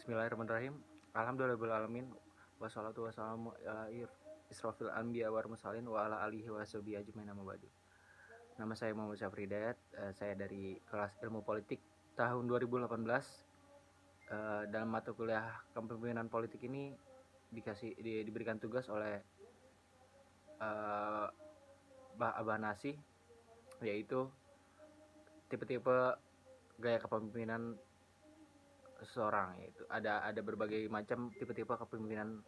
Bismillahirrahmanirrahim. Alhamdulillahirrahmanirrahim. Wassalatu wassalamu ala israfil anbiya wa mursalin wa ala alihi wa sahbihi ajmain amma ba'du. Nama saya Muhammad Syafri Hidayat. Saya dari kelas Ilmu Politik tahun 2018. Dalam mata kuliah kepemimpinan politik ini diberikan tugas oleh Abah Nasi, yaitu tipe-tipe gaya kepemimpinan seseorang. Yaitu ada berbagai macam tipe-tipe kepemimpinan.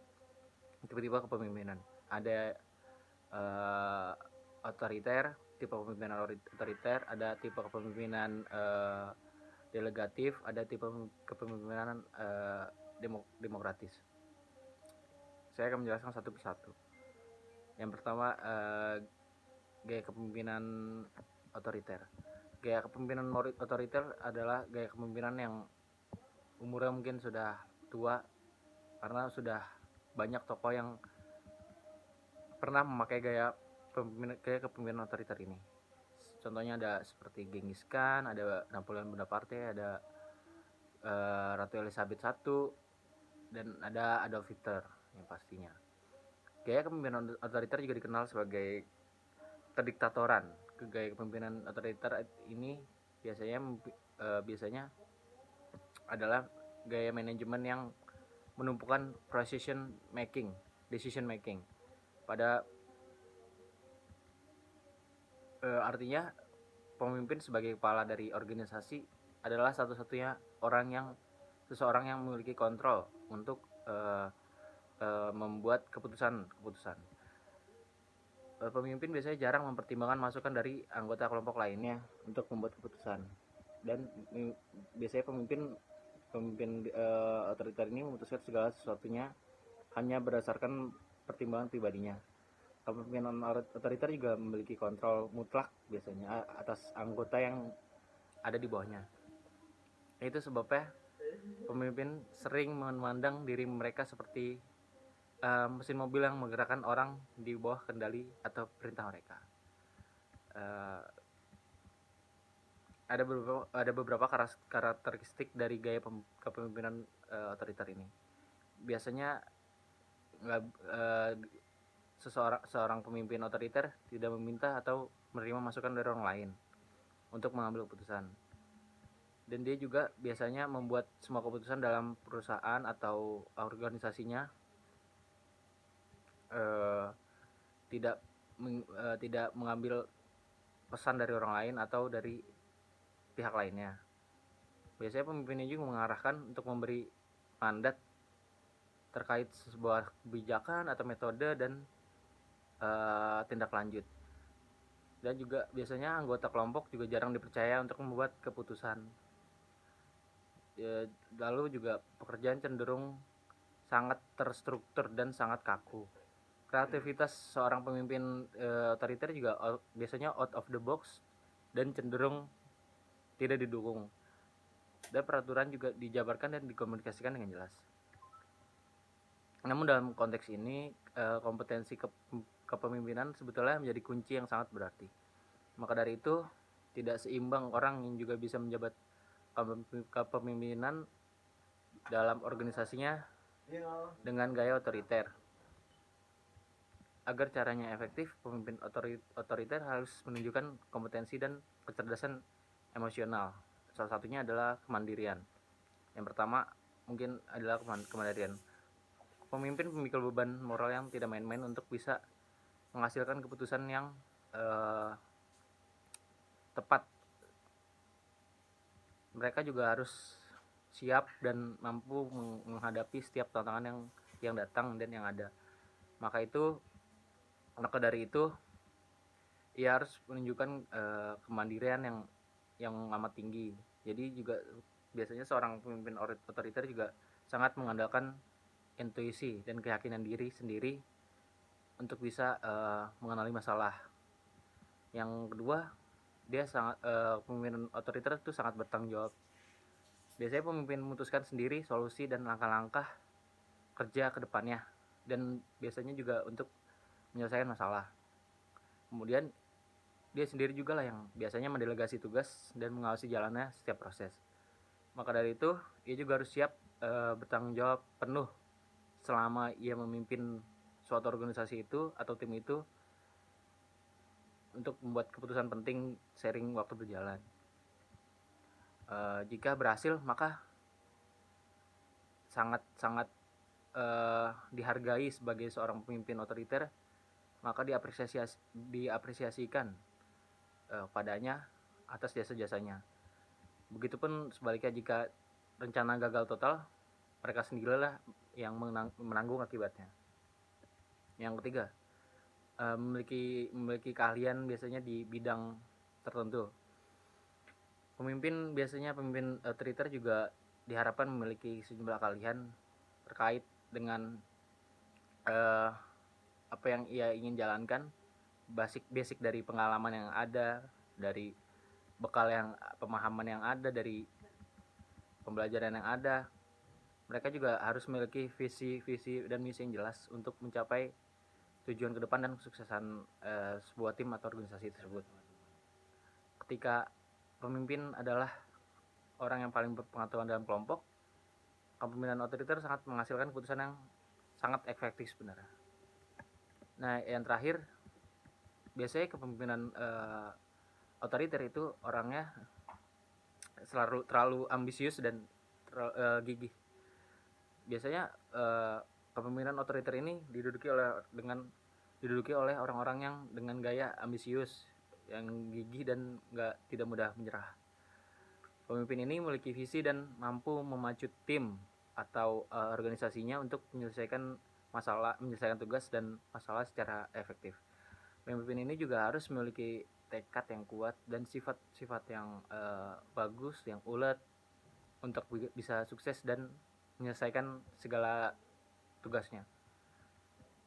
Ada otoriter, tipe kepemimpinan otoriter, ada tipe kepemimpinan delegatif, ada tipe kepemimpinan demokratis. Saya akan menjelaskan satu persatu. Yang pertama, gaya kepemimpinan otoriter. Gaya kepemimpinan otoriter adalah gaya kepemimpinan yang umurnya mungkin sudah tua, karena sudah banyak tokoh yang pernah memakai gaya kepemimpinan otoriter ini. Contohnya ada seperti Genghis Khan, ada Napoleon Bonaparte, ada Ratu Elizabeth I, dan ada Adolf Hitler yang pastinya. Gaya kepemimpinan otoriter juga dikenal sebagai kediktatoran. Gaya kepemimpinan otoriter ini biasanya adalah gaya manajemen yang menumpukan decision making pada artinya pemimpin sebagai kepala dari organisasi adalah satu-satunya seseorang yang memiliki kontrol untuk membuat keputusan. Pemimpin biasanya jarang mempertimbangkan masukan dari anggota kelompok lainnya untuk membuat keputusan, dan biasanya pemimpin otoriter ini memutuskan segala sesuatunya hanya berdasarkan pertimbangan pribadinya. Kepemimpinan otoriter juga memiliki kontrol mutlak biasanya atas anggota yang ada di bawahnya. Itu sebabnya pemimpin sering memandang diri mereka seperti mesin mobil yang menggerakkan orang di bawah kendali atau perintah mereka. Ada beberapa karakteristik dari gaya kepemimpinan otoriter ini. Biasanya seorang pemimpin otoriter tidak meminta atau menerima masukan dari orang lain untuk mengambil keputusan, dan dia juga biasanya membuat semua keputusan dalam perusahaan atau organisasinya tidak mengambil pesan dari orang lain atau dari pihak lainnya. Biasanya pemimpinnya juga mengarahkan untuk memberi mandat terkait sebuah kebijakan atau metode dan tindak lanjut. Dan juga biasanya anggota kelompok juga jarang dipercaya untuk membuat keputusan. Lalu juga pekerjaan cenderung sangat terstruktur dan sangat kaku. Kreativitas seorang pemimpin otoriter juga biasanya out of the box dan cenderung tidak didukung. Dan peraturan juga dijabarkan dan dikomunikasikan dengan jelas. Namun dalam konteks ini, kompetensi kepemimpinan sebetulnya menjadi kunci yang sangat berarti. Maka dari itu, tidak seimbang orang yang juga bisa menjabat kepemimpinan dalam organisasinya dengan gaya otoriter. Agar caranya efektif, pemimpin otoriter harus menunjukkan kompetensi dan kecerdasan emosional. Salah satunya adalah kemandirian. Yang pertama mungkin adalah kemandirian. Pemimpin memikul beban moral yang tidak main-main untuk bisa menghasilkan keputusan yang tepat. Mereka juga harus siap dan mampu menghadapi setiap tantangan yang datang dan yang ada. Maka dari itu ia harus menunjukkan kemandirian yang amat tinggi. Jadi juga biasanya seorang pemimpin otoriter juga sangat mengandalkan intuisi dan keyakinan diri sendiri untuk bisa mengenali masalah. Yang kedua, pemimpin otoriter itu sangat bertanggung jawab. Biasanya pemimpin memutuskan sendiri solusi dan langkah-langkah kerja ke depannya, dan biasanya juga untuk menyelesaikan masalah. Kemudian dia sendiri juga lah yang biasanya mendelegasi tugas dan mengawasi jalannya setiap proses. Maka dari itu ia juga harus siap bertanggung jawab penuh selama ia memimpin suatu organisasi itu atau tim itu untuk membuat keputusan penting seiring waktu berjalan. Jika berhasil maka sangat dihargai sebagai seorang pemimpin otoriter, maka diapresiasikan padanya atas jasa-jasanya. Begitupun sebaliknya, jika rencana gagal total, mereka sendirilah yang menanggung akibatnya. Yang ketiga, memiliki keahlian biasanya di bidang tertentu. Pemimpin otoriter juga diharapkan memiliki sejumlah keahlian terkait dengan apa yang ia ingin jalankan, basic dari pengalaman yang ada, dari bekal yang pemahaman yang ada, dari pembelajaran yang ada. Mereka juga harus memiliki visi dan misi yang jelas untuk mencapai tujuan ke depan dan kesuksesan sebuah tim atau organisasi tersebut. Ketika pemimpin adalah orang yang paling berpengetahuan dalam kelompok, kepemimpinan otoriter sangat menghasilkan keputusan yang sangat efektif sebenarnya. Nah, yang terakhir, biasanya kepemimpinan otoriter itu orangnya terlalu ambisius dan gigih. Biasanya kepemimpinan otoriter ini diduduki oleh orang-orang yang dengan gaya ambisius, yang gigih dan tidak mudah menyerah. Pemimpin ini memiliki visi dan mampu memacu tim atau organisasinya untuk menyelesaikan tugas dan masalah secara efektif. Pemimpin ini juga harus memiliki tekad yang kuat dan sifat yang bagus, yang ulet untuk bisa sukses dan menyelesaikan segala tugasnya.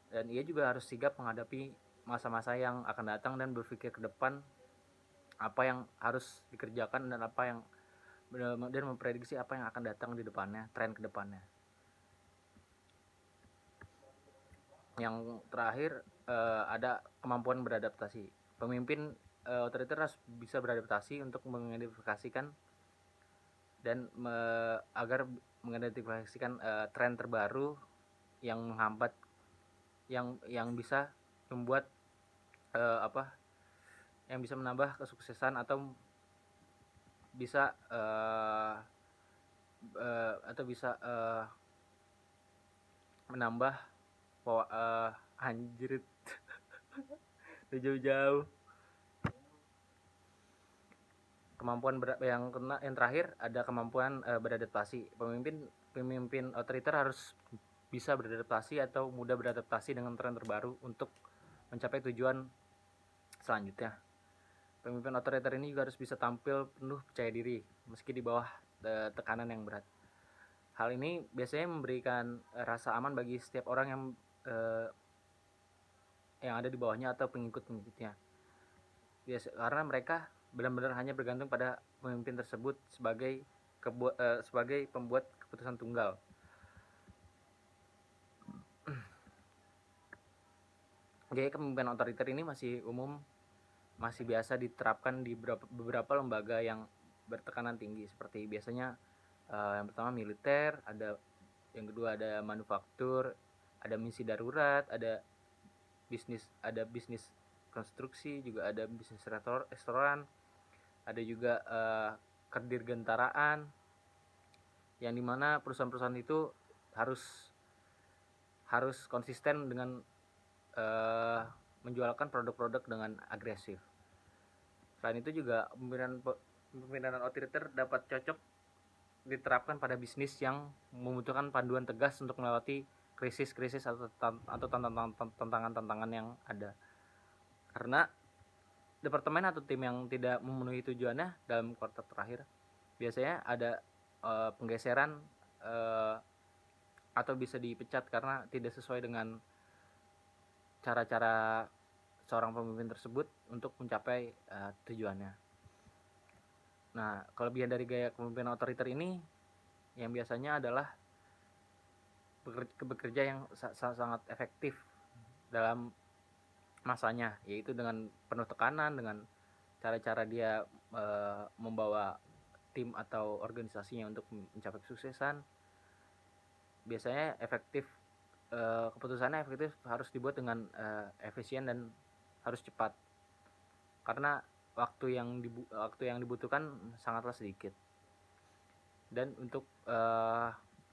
Dan ia juga harus sigap menghadapi masa-masa yang akan datang dan berpikir ke depan apa yang harus dikerjakan dan memprediksi apa yang akan datang di depannya, tren ke depannya. Yang terakhir, ada kemampuan beradaptasi. Pemimpin otoriter harus bisa beradaptasi untuk mengidentifikasikan dan agar mengidentifikasikan tren terbaru yang menghambat, yang bisa membuat yang bisa menambah kesuksesan atau bisa menambah anjrit jauh-jauh. Yang terakhir ada kemampuan beradaptasi. Pemimpin otoriter harus bisa beradaptasi atau mudah beradaptasi dengan tren terbaru untuk mencapai tujuan selanjutnya. Pemimpin otoriter ini juga harus bisa tampil penuh percaya diri meski di bawah tekanan yang berat. Hal ini biasanya memberikan rasa aman bagi setiap orang yang ada di bawahnya atau pengikut-pengikutnya. Karena mereka benar-benar hanya bergantung pada pemimpin tersebut sebagai pembuat keputusan tunggal. Gaya kepemimpinan otoriter ini masih biasa diterapkan di beberapa lembaga yang bertekanan tinggi, seperti biasanya yang pertama militer, yang kedua ada manufaktur, ada misi darurat, ada bisnis konstruksi, juga ada bisnis restoran, ada juga kedirgantaraan, yang dimana perusahaan-perusahaan itu harus konsisten dengan menjualkan produk-produk dengan agresif. Selain itu juga pemimpinan otoriter dapat cocok diterapkan pada bisnis yang membutuhkan panduan tegas untuk melewati krisis-krisis atau tantangan-tantangan yang ada. Karena departemen atau tim yang tidak memenuhi tujuannya dalam kuartal terakhir, biasanya ada penggeseran atau bisa dipecat karena tidak sesuai dengan cara-cara seorang pemimpin tersebut untuk mencapai tujuannya. Nah, kelebihan dari gaya kepemimpinan otoriter ini yang biasanya adalah bekerja yang sangat efektif dalam masanya, yaitu dengan penuh tekanan, dengan cara-cara dia membawa tim atau organisasinya untuk mencapai kesuksesan, biasanya keputusannya efektif harus dibuat dengan efisien dan harus cepat, karena waktu yang dibutuhkan sangatlah sedikit. Dan untuk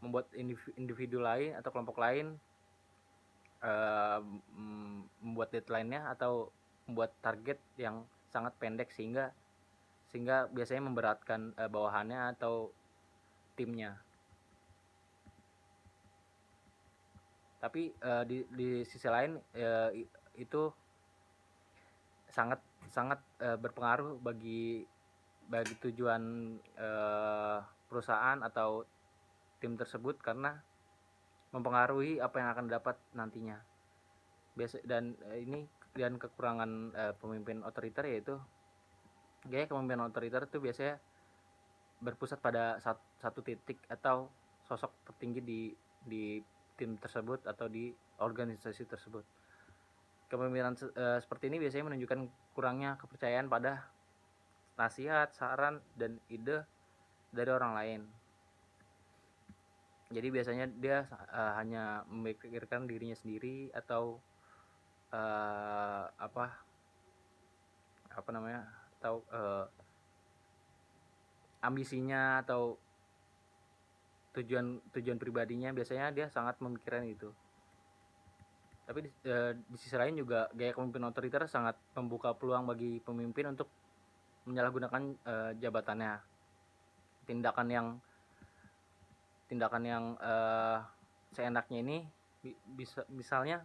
membuat individu lain atau kelompok lain membuat deadline-nya atau membuat target yang sangat pendek, sehingga biasanya memberatkan bawahannya atau timnya. Tapi di sisi lain itu sangat berpengaruh bagi tujuan perusahaan atau tim tersebut, karena mempengaruhi apa yang akan dapat nantinya. Dan kekurangan pemimpin otoriter, yaitu gaya kepemimpinan otoriter itu biasanya berpusat pada satu titik atau sosok tertinggi di tim tersebut atau di organisasi tersebut. Kepemimpinan seperti ini biasanya menunjukkan kurangnya kepercayaan pada nasihat, saran, dan ide dari orang lain. Jadi biasanya dia hanya memikirkan dirinya sendiri, atau atau ambisinya atau tujuan pribadinya, biasanya dia sangat memikirkan itu. Tapi di sisi lain juga gaya kepemimpinan otoriter sangat membuka peluang bagi pemimpin untuk menyalahgunakan jabatannya. Tindakan yang seenaknya ini bisa, misalnya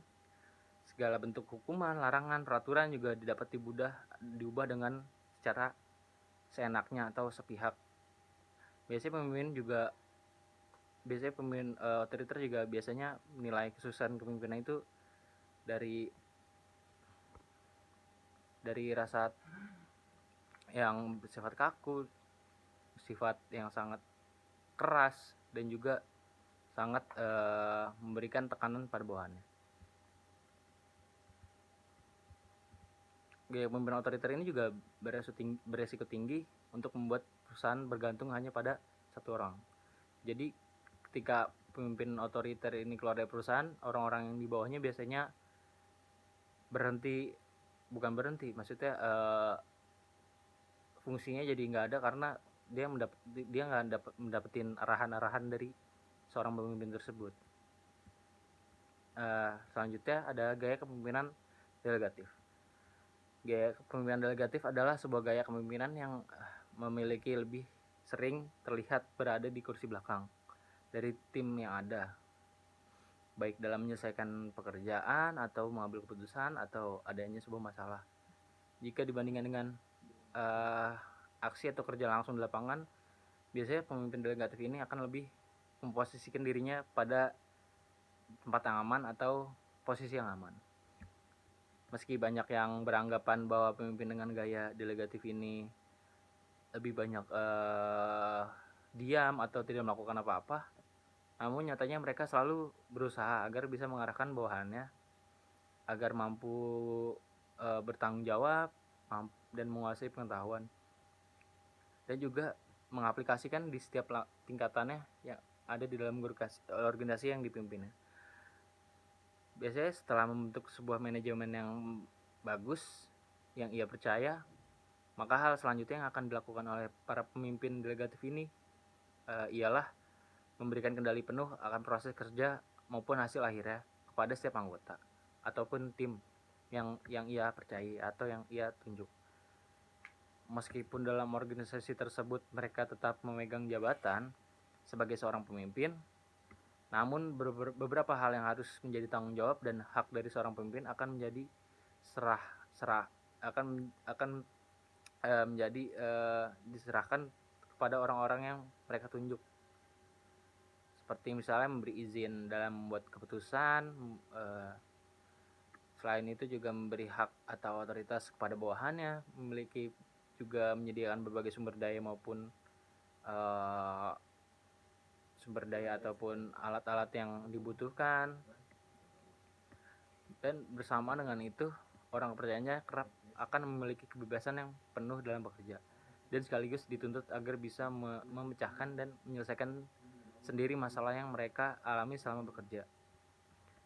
segala bentuk hukuman, larangan, peraturan juga dapat diubah dengan secara seenaknya atau sepihak. Biasanya pemimpin otoriter juga biasanya menilai kesuksesan kepemimpinan itu dari rasa yang bersifat kaku, sifat yang sangat keras, dan juga sangat memberikan tekanan pada bawahannya. Gaya kepemimpinan otoriter ini juga beresiko tinggi untuk membuat perusahaan bergantung hanya pada satu orang. Jadi ketika pemimpin otoriter ini keluar dari perusahaan, orang-orang yang di bawahnya biasanya maksudnya fungsinya jadi nggak ada, karena dia nggak mendapetin arahan-arahan dari seorang pemimpin tersebut. Selanjutnya ada gaya kepemimpinan delegatif. Gaya kepemimpinan delegatif adalah sebuah gaya kepemimpinan yang memiliki lebih sering terlihat berada di kursi belakang dari tim yang ada, baik dalam menyelesaikan pekerjaan atau mengambil keputusan atau adanya sebuah masalah. Jika dibandingkan dengan aksi atau kerja langsung di lapangan, biasanya pemimpin delegatif ini akan lebih memposisikan dirinya pada tempat yang aman atau posisi yang aman. Meski banyak yang beranggapan bahwa pemimpin dengan gaya delegatif ini lebih banyak diam atau tidak melakukan apa-apa, namun nyatanya mereka selalu berusaha agar bisa mengarahkan bawahannya agar mampu bertanggung jawab dan menguasai pengetahuan, dan juga mengaplikasikan di setiap tingkatannya yang ada di dalam organisasi yang dipimpinnya. Biasanya setelah membentuk sebuah manajemen yang bagus yang ia percaya, maka hal selanjutnya yang akan dilakukan oleh para pemimpin delegatif ini ialah memberikan kendali penuh akan proses kerja maupun hasil akhirnya kepada setiap anggota ataupun tim yang ia percaya atau yang ia tunjuk. Meskipun dalam organisasi tersebut mereka tetap memegang jabatan sebagai seorang pemimpin, namun beberapa hal yang harus menjadi tanggung jawab dan hak dari seorang pemimpin akan menjadi diserahkan kepada orang-orang yang mereka tunjuk. Seperti misalnya memberi izin dalam membuat keputusan. Selain itu juga memberi hak atau otoritas kepada bawahannya, juga menyediakan berbagai sumber daya ataupun alat-alat yang dibutuhkan. Dan bersama dengan itu, orang kepercayaannya kerap akan memiliki kebebasan yang penuh dalam bekerja. dan sekaligus dituntut agar bisa memecahkan dan menyelesaikan sendiri masalah yang mereka alami selama bekerja.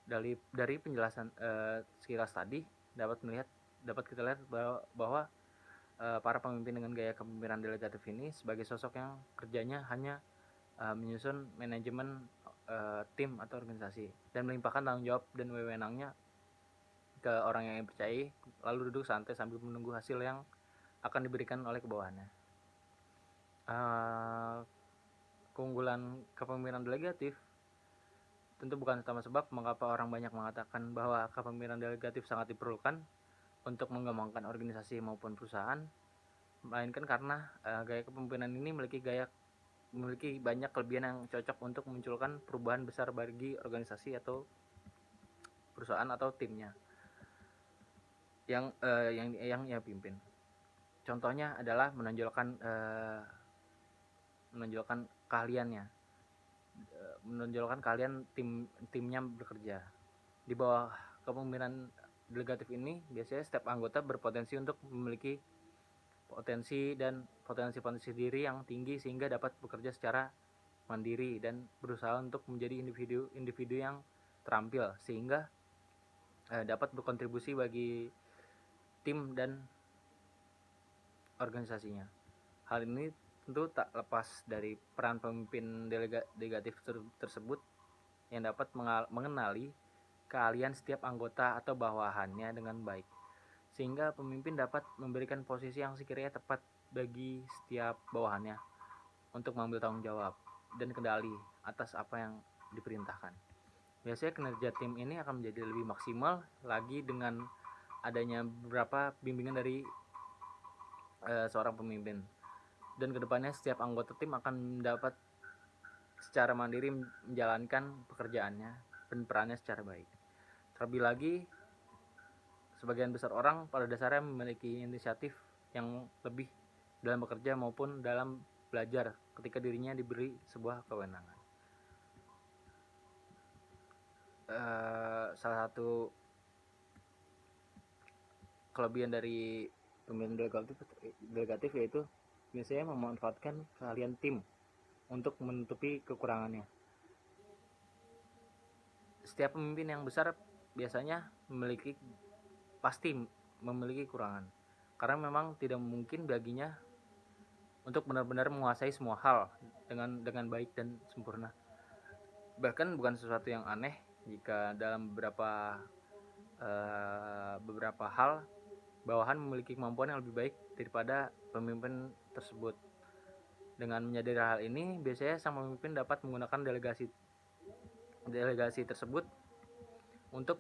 Dari penjelasan sekilas tadi dapat kita lihat bahwa para pemimpin dengan gaya kepemimpinan delegatif ini sebagai sosok yang kerjanya hanya menyusun manajemen tim atau organisasi dan melimpahkan tanggung jawab dan wewenangnya ke orang yang dipercayai, lalu duduk santai sambil menunggu hasil yang akan diberikan oleh kebawahannya. Keunggulan kepemimpinan delegatif tentu bukan tanpa sebab mengapa orang banyak mengatakan bahwa kepemimpinan delegatif sangat diperlukan untuk mengembangkan organisasi maupun perusahaan, melainkan karena gaya kepemimpinan ini memiliki banyak kelebihan yang cocok untuk memunculkan perubahan besar bagi organisasi atau perusahaan atau timnya yang ia pimpin. Contohnya adalah menonjolkan keahliannya, menonjolkan keahlian timnya bekerja. Di bawah kepemimpinan delegatif ini, biasanya setiap anggota berpotensi untuk memiliki potensi diri yang tinggi sehingga dapat bekerja secara mandiri dan berusaha untuk menjadi individu yang terampil sehingga dapat berkontribusi bagi tim dan organisasinya. Hal ini tentu tak lepas dari peran pemimpin delegatif tersebut yang dapat mengenali keahlian setiap anggota atau bawahannya dengan baik, sehingga pemimpin dapat memberikan posisi yang sekiranya tepat bagi setiap bawahannya untuk mengambil tanggung jawab dan kendali atas apa yang diperintahkan. Biasanya kinerja tim ini akan menjadi lebih maksimal lagi dengan adanya beberapa bimbingan dari seorang pemimpin, dan kedepannya setiap anggota tim akan dapat secara mandiri menjalankan pekerjaannya dan perannya secara baik. Terlebih lagi, sebagian besar orang pada dasarnya memiliki inisiatif yang lebih dalam bekerja maupun dalam belajar ketika dirinya diberi sebuah kewenangan. Salah satu kelebihan dari pemimpin delegatif yaitu biasanya memanfaatkan keahlian tim untuk menutupi kekurangannya. Setiap pemimpin yang besar biasanya pasti memiliki kekurangan, karena memang tidak mungkin baginya untuk benar-benar menguasai semua hal dengan baik dan sempurna. Bahkan bukan sesuatu yang aneh jika dalam beberapa hal bawahan memiliki kemampuan yang lebih baik daripada pemimpin tersebut. Dengan menyadari hal ini, biasanya sang pemimpin dapat menggunakan delegasi tersebut untuk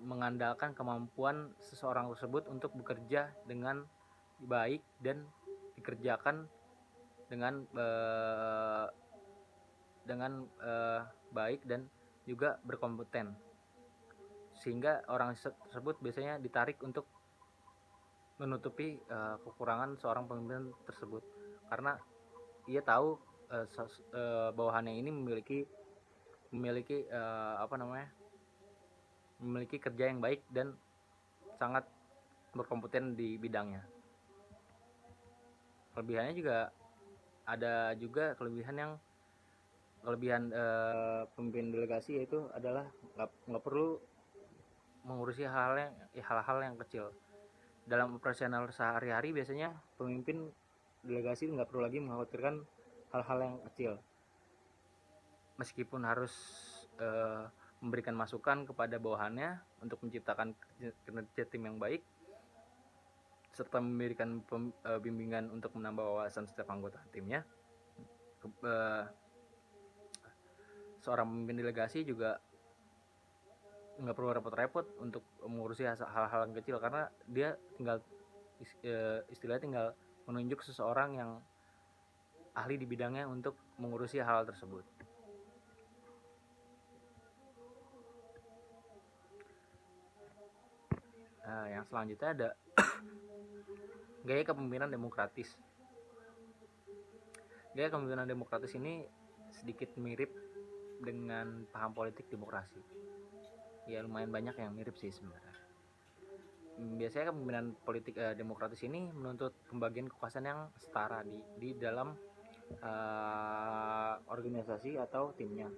mengandalkan kemampuan seseorang tersebut untuk bekerja dengan baik dan dikerjakan dengan baik dan juga berkompeten, sehingga orang tersebut biasanya ditarik untuk menutupi kekurangan seorang pemimpin tersebut, karena ia tahu bawahannya ini memiliki kerja yang baik dan sangat berkompeten di bidangnya. Kelebihannya juga ada kelebihan pemimpin delegasi, yaitu adalah nggak perlu mengurusi hal-hal yang kecil. Dalam operasional sehari-hari biasanya pemimpin delegasi nggak perlu lagi mengkhawatirkan hal-hal yang kecil, meskipun harus memberikan masukan kepada bawahannya untuk menciptakan kinerja tim yang baik, serta memberikan bimbingan untuk menambah wawasan setiap anggota timnya. Seorang pemimpin delegasi juga nggak perlu repot-repot untuk mengurusi hal-hal yang kecil, karena dia tinggal menunjuk seseorang yang ahli di bidangnya untuk mengurusi hal tersebut. Yang selanjutnya ada gaya kepemimpinan demokratis. Gaya kepemimpinan demokratis ini sedikit mirip dengan paham politik demokrasi. Ya lumayan banyak yang mirip sih sebenarnya. biasanya kepemimpinan politik demokratis ini menuntut pembagian kekuasaan yang setara di dalam organisasi atau timnya.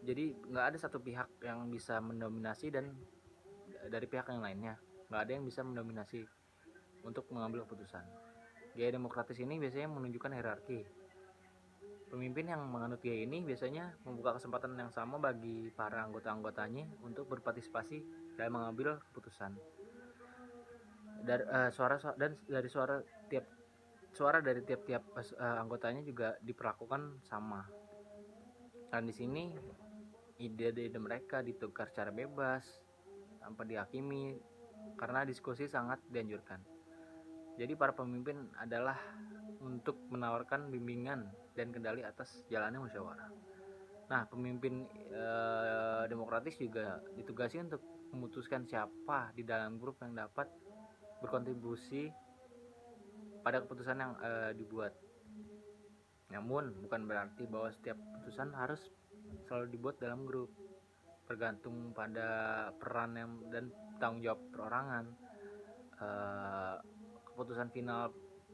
Jadi nggak ada satu pihak yang bisa mendominasi dan dari pihak yang lainnya nggak ada yang bisa mendominasi untuk mengambil keputusan. Gaya demokratis ini biasanya menunjukkan hierarki. Pemimpin yang menganut gaya ini biasanya membuka kesempatan yang sama bagi para anggota-anggotanya untuk berpartisipasi dalam mengambil keputusan. Dari suara dari tiap-tiap anggotanya juga diperlakukan sama. Dan di sini ide-ide mereka ditukar secara bebas tanpa dihakimi karena diskusi sangat dianjurkan. Jadi para pemimpin adalah untuk menawarkan bimbingan dan kendali atas jalannya musyawarah. Nah, pemimpin demokratis juga ditugasi untuk memutuskan siapa di dalam grup yang dapat berkontribusi pada keputusan yang dibuat. Namun bukan berarti bahwa setiap keputusan harus selalu dibuat dalam grup. Tergantung pada peran dan tanggung jawab perorangan. Keputusan final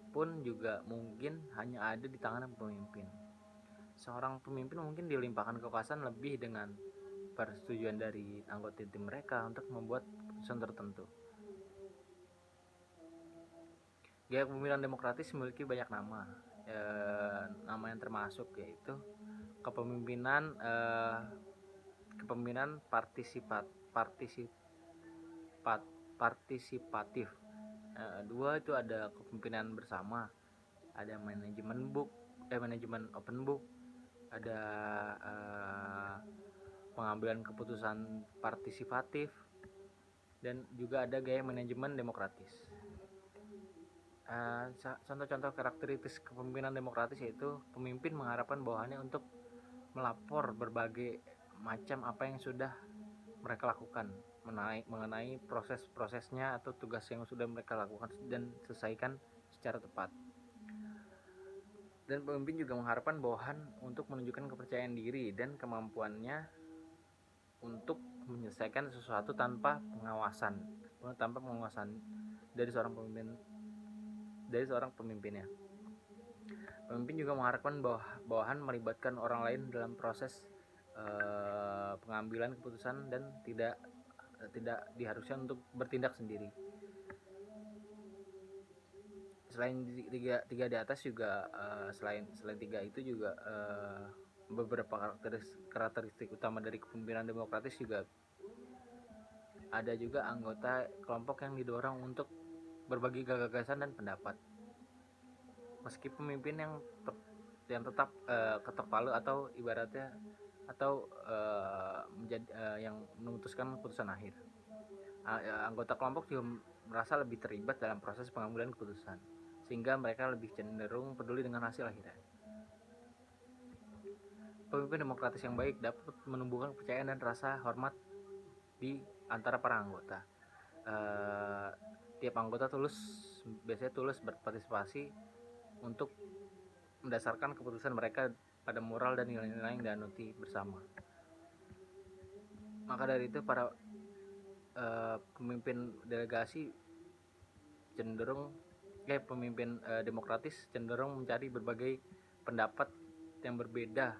pun juga mungkin hanya ada di tangan pemimpin. Seorang pemimpin mungkin dilimpahkan kekuasaan lebih dengan persetujuan dari anggota tim mereka untuk membuat keputusan tertentu. Gaya kepemimpinan demokratis memiliki banyak nama. Nama yang termasuk yaitu kepemimpinan partisipatif. Dua itu ada kepemimpinan bersama, ada manajemen open book, ada pengambilan keputusan partisipatif, dan juga ada gaya manajemen demokratis. Contoh-contoh karakteristik kepemimpinan demokratis yaitu pemimpin mengharapkan bawahannya untuk melapor berbagai macam apa yang sudah mereka lakukan mengenai proses-prosesnya atau tugas yang sudah mereka lakukan dan selesaikan secara tepat. Dan pemimpin juga mengharapkan bawahan untuk menunjukkan kepercayaan diri dan kemampuannya untuk menyelesaikan sesuatu tanpa pengawasan dari seorang pemimpinnya. Pemimpin juga mengharapkan bawahan melibatkan orang lain dalam proses pengambilan keputusan dan tidak diharuskan untuk bertindak sendiri. Selain tiga di atas juga selain tiga itu juga beberapa karakteristik utama dari kepemimpinan demokratis juga ada juga anggota kelompok yang didorong untuk berbagi gagasan dan pendapat. Meski pemimpin yang tetap ketok palu atau ibaratnya yang memutuskan keputusan akhir. Anggota kelompok juga merasa lebih terlibat dalam proses pengambilan keputusan, sehingga mereka lebih cenderung peduli dengan hasil akhirnya. Pemimpin demokratis yang baik dapat menumbuhkan kepercayaan dan rasa hormat di antara para anggota. Tiap anggota biasanya tulus berpartisipasi untuk mendasarkan keputusan mereka pada moral dan nilai-nilai yang dianuti bersama. Maka dari itu para pemimpin delegasi pemimpin demokratis cenderung mencari berbagai pendapat yang berbeda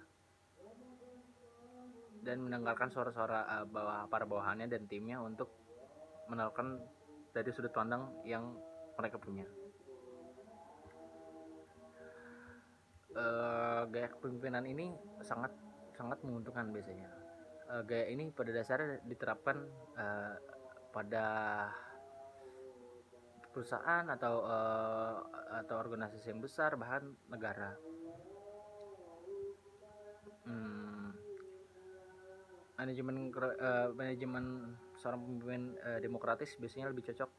dan mendengarkan suara-suara para bawahannya dan timnya untuk menawarkan dari sudut pandang yang mereka punya. Gaya kepemimpinan ini sangat menguntungkan biasanya. Gaya ini pada dasarnya diterapkan pada perusahaan atau organisasi yang besar, bahkan negara. Manajemen seorang pemimpin demokratis biasanya lebih cocok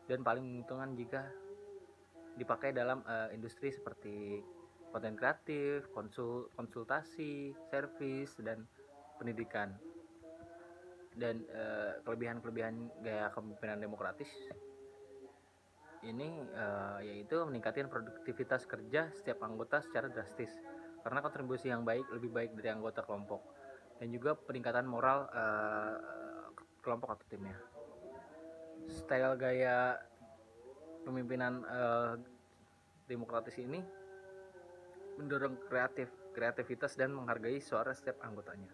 dan paling menguntungkan jika dipakai dalam industri seperti konten kreatif, konsultasi, servis, dan pendidikan. Dan kelebihan gaya kepemimpinan demokratis ini yaitu meningkatkan produktivitas kerja setiap anggota secara drastis karena kontribusi yang lebih baik dari anggota kelompok, dan juga peningkatan moral kelompok atau timnya. style gaya pemimpinan demokratis ini mendorong kreativitas dan menghargai suara setiap anggotanya,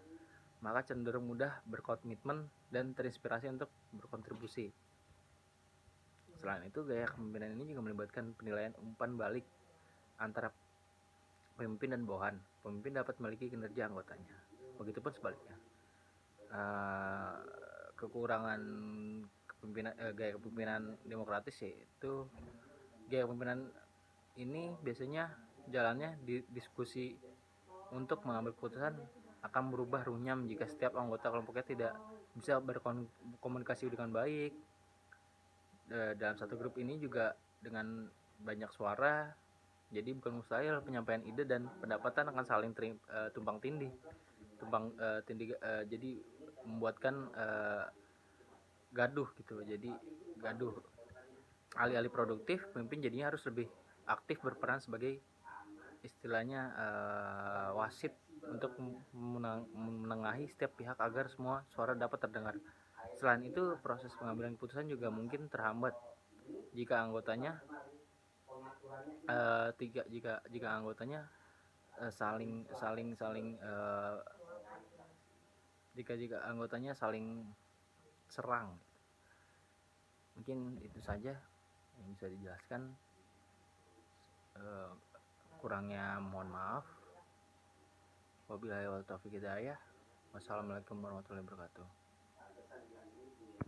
maka cenderung mudah berkomitmen dan terinspirasi untuk berkontribusi. Selain itu, gaya kepemimpinan ini juga melibatkan penilaian umpan balik antara pemimpin dan bawahan. Pemimpin dapat memiliki kinerja anggotanya, begitupun sebaliknya. Kekurangan gaya kepemimpinan demokratis yaitu gaya kepemimpinan ini biasanya jalannya di diskusi untuk mengambil keputusan akan berubah runyam jika setiap anggota kelompoknya tidak bisa berkomunikasi dengan baik. Dalam satu grup ini juga dengan banyak suara, jadi bukan mustahil penyampaian ide dan pendapatan akan saling tumpang tindih. Jadi membuatkan gaduh gitu. Jadi gaduh. Alih-alih produktif, pemimpin jadinya harus lebih aktif berperan sebagai istilahnya wasit untuk menengahi setiap pihak agar semua suara dapat terdengar. Selain itu, proses pengambilan keputusan juga mungkin terhambat jika anggotanya jika anggotanya jika anggotanya saling serang. Mungkin itu saja yang bisa dijelaskan. Kurangnya mohon maaf. Wabillahi wal taufiq hidayah. Wassalamualaikum warahmatullahi wabarakatuh.